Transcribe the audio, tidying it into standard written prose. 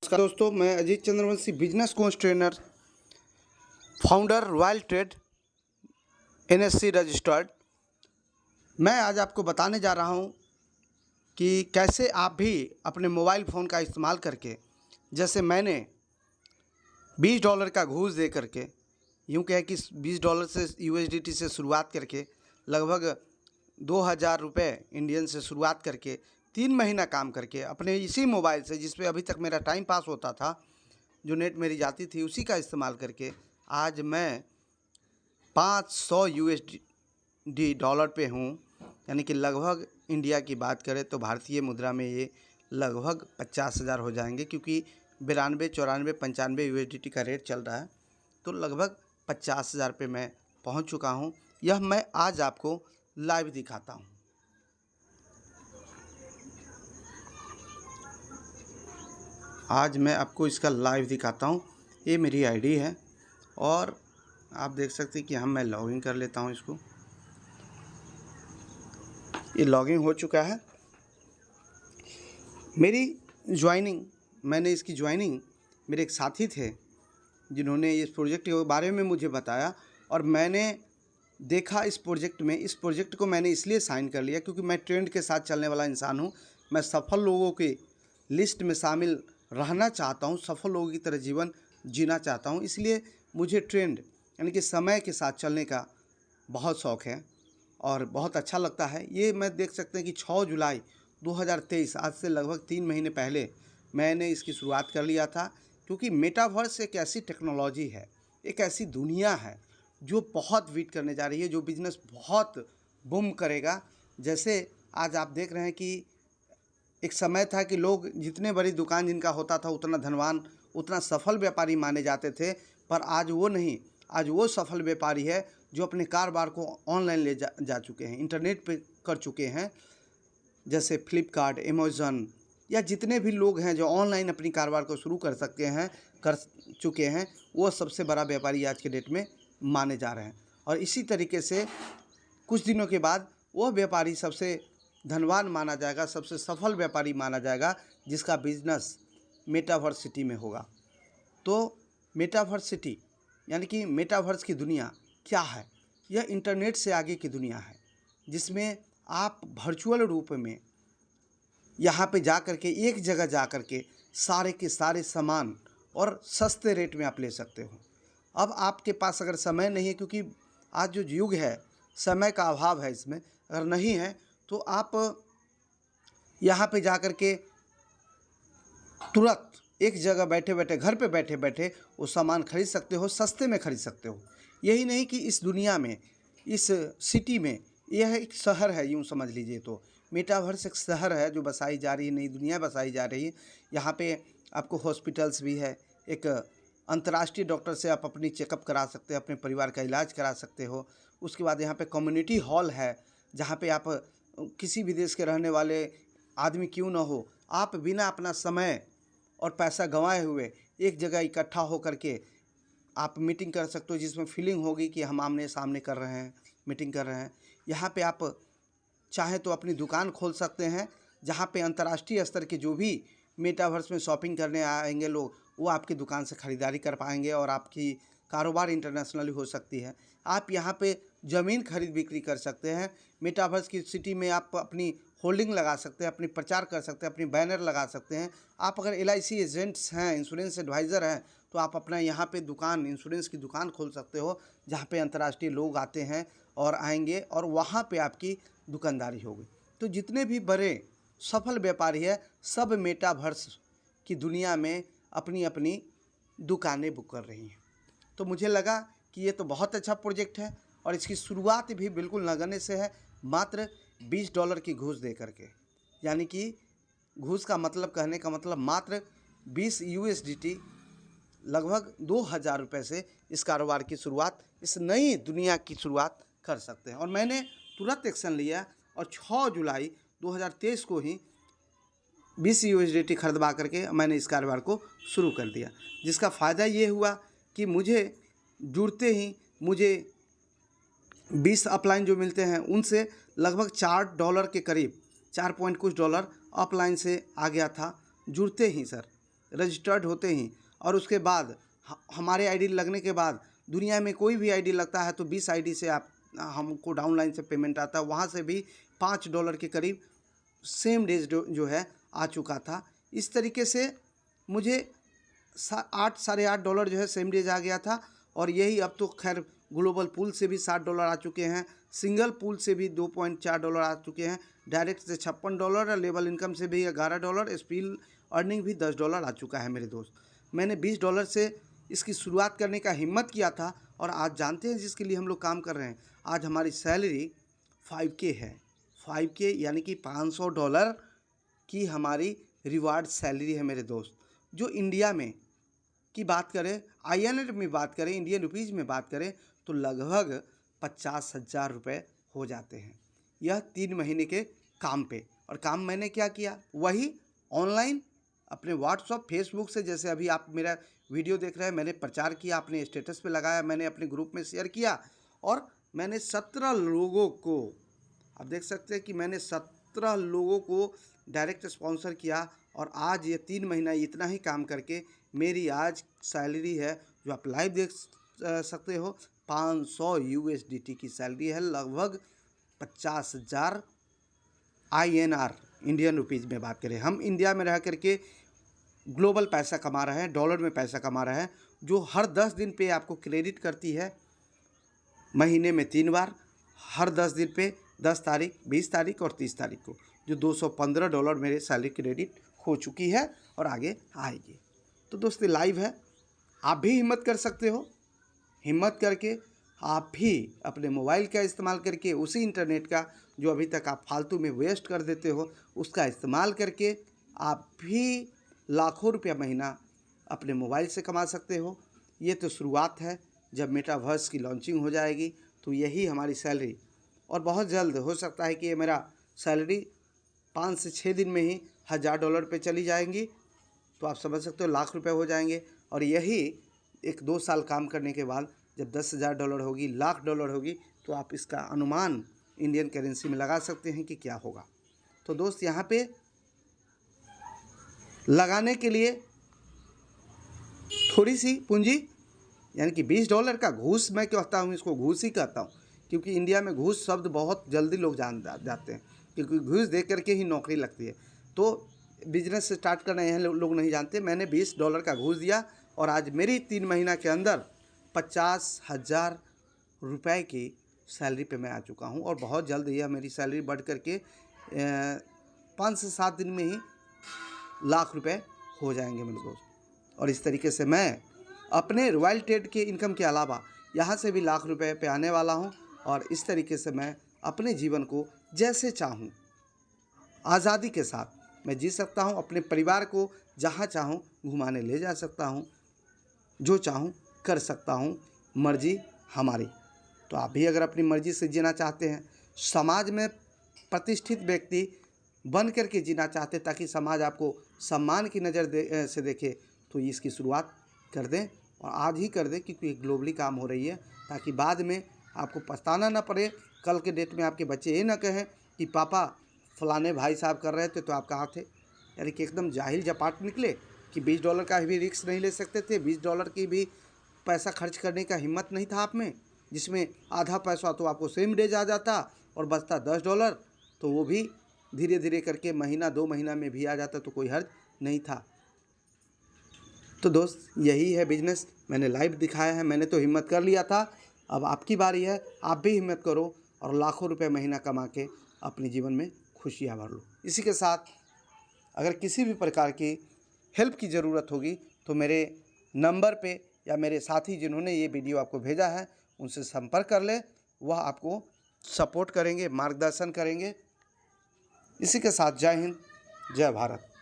नमस्कार दोस्तों, मैं Ajit Chandravanshi, business coach trainer, founder royal trade, NSC registered. मैं आज आपको बताने जा रहा हूं कि कैसे आप भी अपने मोबाइल फ़ोन का इस्तेमाल करके, जैसे मैंने $20 का घूस दे करके, यूँ कहे कि $20 से यूएसडीटी से शुरुआत करके लगभग 2000 रुपये इंडियन से शुरुआत करके 3 महीना काम करके अपने इसी मोबाइल से, जिस पे अभी तक मेरा टाइम पास होता था, जो नेट मेरी जाती थी, उसी का इस्तेमाल करके आज मैं 500 यूएसडी डॉलर पे हूँ। यानी कि लगभग इंडिया की बात करें तो भारतीय मुद्रा में ये लगभग 50,000 हो जाएंगे, क्योंकि 92, 94, 95 यूएसडीटी का रेट चल रहा है। तो लगभग 50,000 पे मैं पहुँच चुका हूँ। यह मैं आज आपको लाइव दिखाता हूँ। आज मैं आपको इसका लाइव दिखाता हूँ। ये मेरी आईडी है और आप देख सकते हैं कि मैं लॉगिन कर लेता हूँ इसको। ये लॉगिन हो चुका है। मेरी मैंने इसकी ज्वाइनिंग मेरे एक साथी थे जिन्होंने इस प्रोजेक्ट के बारे में मुझे बताया, और मैंने देखा इस प्रोजेक्ट को मैंने इसलिए साइन कर लिया क्योंकि मैं ट्रेंड के साथ चलने वाला इंसान हूँ। मैं सफल लोगों की लिस्ट में शामिल रहना चाहता हूँ, सफल लोगों की तरह जीवन जीना चाहता हूँ। इसलिए मुझे ट्रेंड यानी कि समय के साथ चलने का बहुत शौक़ है और बहुत अच्छा लगता है। ये मैं देख सकते हैं कि 6 जुलाई 2023, आज से लगभग 3 महीने पहले मैंने इसकी शुरुआत कर लिया था, क्योंकि मेटावर्स एक ऐसी टेक्नोलॉजी है, एक ऐसी दुनिया है जो बहुत बीट करने जा रही है, जो बिज़नेस बहुत बूम करेगा। जैसे आज आप देख रहे हैं कि एक समय था कि लोग जितने बड़ी दुकान जिनका होता था उतना धनवान, उतना सफल व्यापारी माने जाते थे, पर आज वो नहीं। आज वो सफल व्यापारी है जो अपने कारोबार को ऑनलाइन ले जा चुके हैं, इंटरनेट पे कर चुके हैं। जैसे फ्लिपकार्ट, अमेज़न या जितने भी लोग हैं जो ऑनलाइन अपनी कारोबार को शुरू कर चुके हैं, वो सबसे बड़ा व्यापारी आज के डेट में माने जा रहे हैं। और इसी तरीके से कुछ दिनों के बाद वो व्यापारी सबसे धनवान माना जाएगा, सबसे सफल व्यापारी माना जाएगा, जिसका बिजनेस मेटावर्स सिटी में होगा। तो मेटावर्स सिटी यानी कि मेटावर्स की दुनिया क्या है? यह इंटरनेट से आगे की दुनिया है, जिसमें आप वर्चुअल रूप में यहाँ पे जा कर के, एक जगह जा कर के सारे के सारे सामान और सस्ते रेट में आप ले सकते हो। अब आपके पास अगर समय नहीं है, क्योंकि आज जो युग है समय का अभाव है, इसमें अगर नहीं है तो आप यहाँ पे जा कर के तुरंत एक जगह बैठे बैठे, घर पे बैठे बैठे वो सामान खरीद सकते हो, सस्ते में खरीद सकते हो। यही नहीं कि इस दुनिया में, इस सिटी में, यह एक शहर है, यूँ समझ लीजिए। तो मेटावर्स एक शहर है जो बसाई जा रही है, नई दुनिया बसाई जा रही है। यहाँ पे आपको हॉस्पिटल्स भी है, एक अंतर्राष्ट्रीय डॉक्टर से आप अपनी चेकअप करा सकते हो, अपने परिवार का इलाज करा सकते हो। उसके बाद यहाँ पे कम्युनिटी हॉल है, जहाँ पे आप किसी भी देश के रहने वाले आदमी क्यों ना हो, आप बिना अपना समय और पैसा गंवाए हुए एक जगह इकट्ठा हो करके आप मीटिंग कर सकते हो, जिसमें फीलिंग होगी कि हम आमने सामने कर रहे हैं, मीटिंग कर रहे हैं। यहाँ पे आप चाहे तो अपनी दुकान खोल सकते हैं, जहाँ पे अंतर्राष्ट्रीय स्तर के जो भी मेटावर्स में शॉपिंग करने आएंगे लोग, वो आपकी दुकान से ख़रीदारी कर पाएंगे और आपकी कारोबार इंटरनेशनली हो सकती है। आप यहाँ पे ज़मीन खरीद बिक्री कर सकते हैं। मेटावर्स की सिटी में आप अपनी होल्डिंग लगा सकते हैं, अपनी प्रचार कर सकते हैं, अपनी बैनर लगा सकते हैं। आप अगर LIC एजेंट्स हैं, इंश्योरेंस एडवाइज़र हैं, तो आप अपना यहाँ पे दुकान, इंश्योरेंस की दुकान खोल सकते हो, जहाँ पे अंतर्राष्ट्रीय लोग आते हैं और आएंगे और वहाँ पे आपकी दुकानदारी होगी। तो जितने भी बड़े सफल व्यापारी है, सब मेटावर्स की दुनिया में अपनी अपनी दुकानें बुक कर रही हैं। तो मुझे लगा कि ये तो बहुत अच्छा प्रोजेक्ट है और इसकी शुरुआत भी बिल्कुल नगण्य से है, मात्र $20 की घूस दे करके। यानी कि घूस का मतलब, कहने का मतलब, मात्र 20 USDT, लगभग 2000 रुपये से इस कारोबार की शुरुआत, इस नई दुनिया की शुरुआत कर सकते हैं। और मैंने तुरंत एक्शन लिया और 6 जुलाई 2023 को ही 20 USDT खरीदवा करके मैंने इस कारोबार को शुरू कर दिया, जिसका फ़ायदा ये हुआ कि मुझे जुड़ते ही मुझे 20 अपलाइन जो मिलते हैं, उनसे लगभग $4 के करीब, 4 पॉइंट कुछ डॉलर अपलाइन से आ गया था जुड़ते ही सर। रजिस्टर्ड होते ही और उसके बाद हमारे आईडी लगने के बाद दुनिया में कोई भी आईडी लगता है तो 20 आईडी से आप हमको डाउनलाइन से पेमेंट आता है, वहाँ से भी $5 के करीब सेम डेज जो है आ चुका था। इस तरीके से मुझे 8 साढ़े $8 जो है सेम डेज आ गया था। और यही अब तो खैर ग्लोबल पूल से भी $60 आ चुके हैं, सिंगल पूल से भी $2.4 आ चुके हैं, डायरेक्ट से $56 और लेवल इनकम से भी $11, स्पिल अर्निंग भी $10 आ चुका है मेरे दोस्त। मैंने $20 से इसकी शुरुआत करने का हिम्मत किया था और आज जानते हैं जिसके लिए हम लोग काम कर रहे हैं, आज हमारी सैलरी 5K है। 5K यानी कि $500 की हमारी रिवार्ड सैलरी है मेरे दोस्त। जो इंडिया में की बात करें, INR में बात करें, इंडियन रुपीज़ में बात करें तो लगभग 50,000 रुपये हो जाते हैं। यह 3 महीने के काम पे। और काम मैंने क्या किया, वही ऑनलाइन अपने व्हाट्सअप फेसबुक से, जैसे अभी आप मेरा वीडियो देख रहे हैं, मैंने प्रचार किया, अपने स्टेटस पे लगाया, मैंने अपने ग्रुप में शेयर किया और मैंने 17 लोगों को, आप देख सकते हैं कि मैंने 17 लोगों को डायरेक्ट स्पॉन्सर किया। और आज ये 3 महीना इतना ही काम करके मेरी आज सैलरी है, जो आप लाइव देख सकते हो, 500 USDT की सैलरी है, लगभग 50,000 INR, इंडियन रुपीज़ में बात करें। हम इंडिया में रह करके ग्लोबल पैसा कमा रहे हैं, डॉलर में पैसा कमा रहे हैं, जो हर 10 दिन पे आपको क्रेडिट करती है, महीने में 3 बार, हर 10 दिन पे 10 तारीख, 20 तारीख और 30 तारीख को, जो $215 मेरे सैलरी क्रेडिट हो चुकी है और आगे आएगी। तो दोस्तों लाइव है, आप भी हिम्मत कर सकते हो। हिम्मत करके आप भी अपने मोबाइल का इस्तेमाल करके, उसी इंटरनेट का जो अभी तक आप फालतू में वेस्ट कर देते हो, उसका इस्तेमाल करके आप भी लाखों रुपया महीना अपने मोबाइल से कमा सकते हो। ये तो शुरुआत है, जब मेटावर्स की लॉन्चिंग हो जाएगी तो यही हमारी सैलरी, और बहुत जल्द हो सकता है कि ये मेरा सैलरी 5 से 6 दिन में ही $1000 पे चली जाएंगी। तो आप समझ सकते हो लाख रुपए हो जाएंगे। और यही 1-2 साल काम करने के बाद जब $10,000 होगी, $1,00,000 होगी, तो आप इसका अनुमान इंडियन करेंसी में लगा सकते हैं कि क्या होगा। तो दोस्त यहाँ पे लगाने के लिए थोड़ी सी पूंजी, यानी कि $20 का घूस, मैं कहता हूँ इसको घूस ही कहता हूँ, क्योंकि इंडिया में घूस शब्द बहुत जल्दी लोग जान जाते हैं, क्योंकि घूस दे करके ही नौकरी लगती है। तो बिजनेस स्टार्ट करना यह लोग नहीं जानते। मैंने $20 का घूस दिया और आज मेरी 3 महीना के अंदर 50,000 रुपये की सैलरी पे मैं आ चुका हूँ। और बहुत जल्द यह मेरी सैलरी बढ़ करके 5 से 7 दिन में ही लाख रुपए हो जाएंगे मेरे दोस्त। और इस तरीके से मैं अपने रॉयल ट्रेड के इनकम के अलावा यहाँ से भी लाख रुपए पे आने वाला हूँ। और इस तरीके से मैं अपने जीवन को जैसे चाहूँ आज़ादी के साथ मैं जी सकता हूँ। अपने परिवार को जहाँ चाहूँ घुमाने ले जा सकता हूँ, जो चाहूँ कर सकता हूँ, मर्जी हमारी। तो आप भी अगर अपनी मर्जी से जीना चाहते हैं, समाज में प्रतिष्ठित व्यक्ति बन करके जीना चाहते हैं, ताकि समाज आपको सम्मान की नज़र से देखे, तो इसकी शुरुआत कर दें और आज ही कर दें, क्योंकि ग्लोबली काम हो रही है, ताकि बाद में आपको पछताना ना पड़े। कल के डेट में आपके बच्चे ये ना कहें कि पापा फलाने भाई साहब कर रहे थे तो आप कहाँ थे। यानी कि एकदम जाहिल जपाट निकले कि $20 का भी रिस्क नहीं ले सकते थे, $20 की भी पैसा खर्च करने का हिम्मत नहीं था आप में, जिसमें आधा पैसा तो आपको सेम डेज आ जाता और बचता $10, तो वो भी धीरे धीरे करके महीना 2 महीना में भी आ जाता, तो कोई हर्ज नहीं था। तो दोस्त यही है बिजनेस, मैंने लाइव दिखाया है। मैंने तो हिम्मत कर लिया था, अब आपकी बारी है, आप भी हिम्मत करो और लाखों रुपए महीना कमा के अपने जीवन में खुशियाँ भर लो। इसी के साथ अगर किसी भी प्रकार की हेल्प की ज़रूरत होगी तो मेरे नंबर पे या मेरे साथी जिन्होंने ये वीडियो आपको भेजा है उनसे संपर्क कर ले, वह आपको सपोर्ट करेंगे, मार्गदर्शन करेंगे। इसी के साथ जय हिंद, जय भारत।